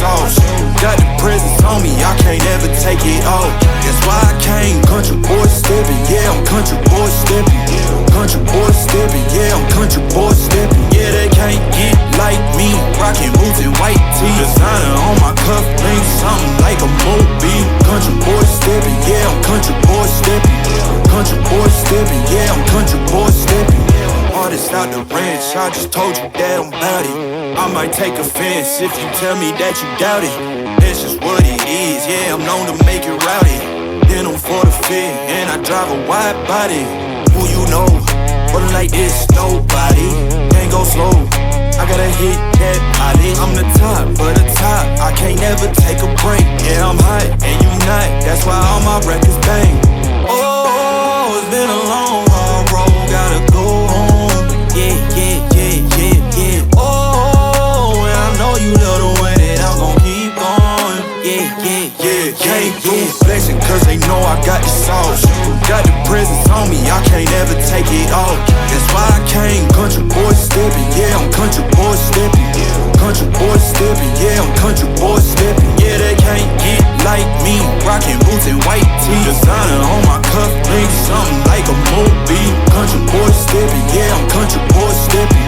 sauce. Got the presence on me, I can't ever take it off. That's why I came country boy stepping. Yeah, I'm country boy stepping. Country boy stepping. Yeah, I'm country boy stepping. Yeah, they can't get like me. Rockin' boots and white tee. Designer on my cuff link, something like a movie. Country boy stepping. Yeah, I'm country boy stepping. Country boy stepping. Yeah, I'm country boy stepping. Artist out the ranch, I just told you that I'm bout it. I might take offense if you tell me that you doubt it. That's just what it is, yeah, I'm known to make it rowdy. Then I'm for the fit, and I drive a wide body. Who you know, running like this, nobody. Can't go slow, I gotta hit that body. I'm the top of the top, I can't never take a break. Yeah, I'm hot, and you not, that's why all my records bang. Oh, it's been a long, hard road, gotta go home. Yeah, yeah, yeah, yeah, yeah. Oh, and I know you love the way that I'm gon' keep going. Yeah, yeah, yeah, can't do flexing cause they know I got the sauce. Got the presence on me, I can't ever take it off. That's why I came country boy stepping. Yeah, I'm country boy stepping. Country boy stepping. Yeah, I'm country boy stepping. Yeah, they can't get like me. Rockin' boots and white tee. Designer on my cuff link, something like a movie. Country boy stepping. Yeah, I'm country boy stepping.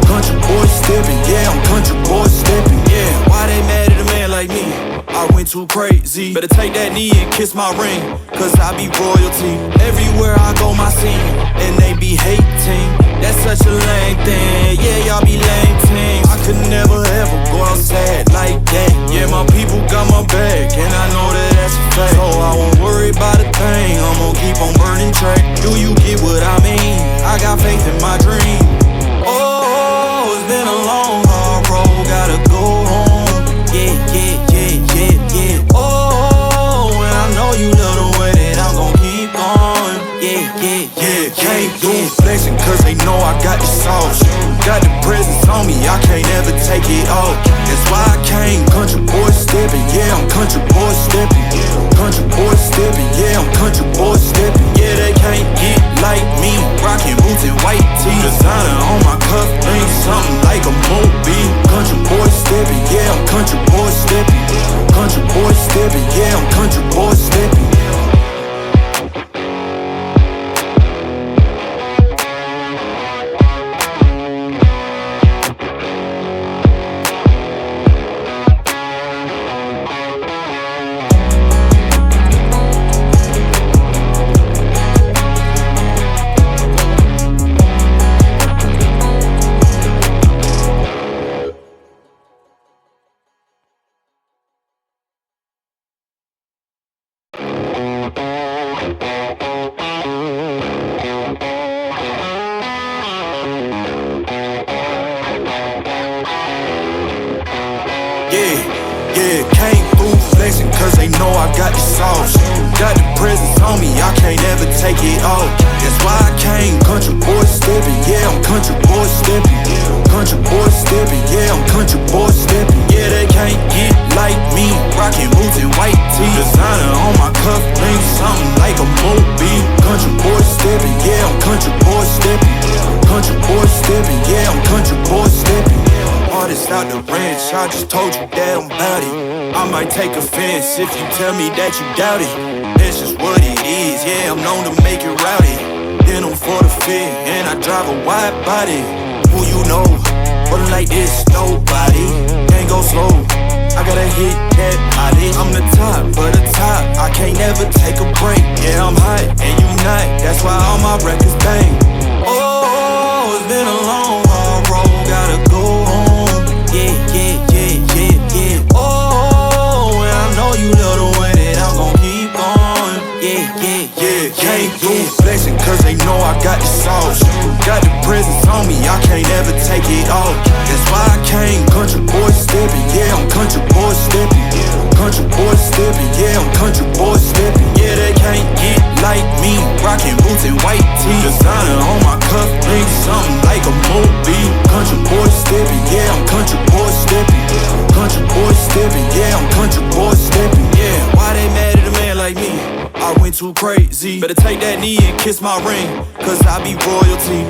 Country boy stepping. Yeah, I'm country boy stepping. Yeah, why they mad at a man like me? I went too crazy. Better take that knee and kiss my ring, cause I be royalty. Everywhere I go my scene, and they be hating. That's such a lame thing. Yeah, y'all be lame teams. I could never ever go outside like that. Yeah, my people got my back, and I know that that's a fact. So I won't worry about a thing, I'm gon' keep on burning track. Do you get what I mean? I got faith in my dream. Oh, it's been a long, hard road, gotta go home. Yeah, yeah, yeah, yeah, yeah. Oh, and I know you love the way that I'm gon' keep going. Yeah, yeah, yeah, can't do flexing cause they know I got the sauce. Got the presence on me, I can't ever take it off. That's why I came country boy stepping. Yeah, I'm country boy stepping. Country boy stepping. Yeah, I'm country boy stepping. Yeah, they can't get like me. Rockin' boots and white tee. Designer on my cuff link, something like a movie. Country boy stepping. Yeah, I'm country boy stepping. Country boy stepping. Yeah, I'm country boy stepping. If you tell me that you doubt it, that's just what it is. Yeah, I'm known to make it rowdy. Then I'm for the fit, and I drive a wide body. Who you know, running like this, nobody. Can't go slow, I gotta hit that body. I'm the top of the top, I can't never take a break. Yeah, I'm hot, and you not, that's why all my records bang. Oh, it's been a long, hard road, gotta go home. Yeah, yeah, yeah, yeah, yeah. Oh, and I know you love the way that I'm gon' keep going. Yeah, yeah, yeah, can't do flexing cause they know I got the sauce. Got the presence on me, I can't ever take it off. That's why I came country boy stepping. Yeah, I'm country boy stepping. Country boy stepping. Yeah, I'm country boy stepping. Yeah, they can't get like me. Rockin' boots and white tee. Designer on my cuff link, something like a movie. Country boy stepping. Yeah, I'm country boy stepping. Country boy stepping. Yeah, I'm country boy stepping. Yeah, why they mad at a man like me? I went too crazy. Better take that knee and kiss my ring, cause I be royalty.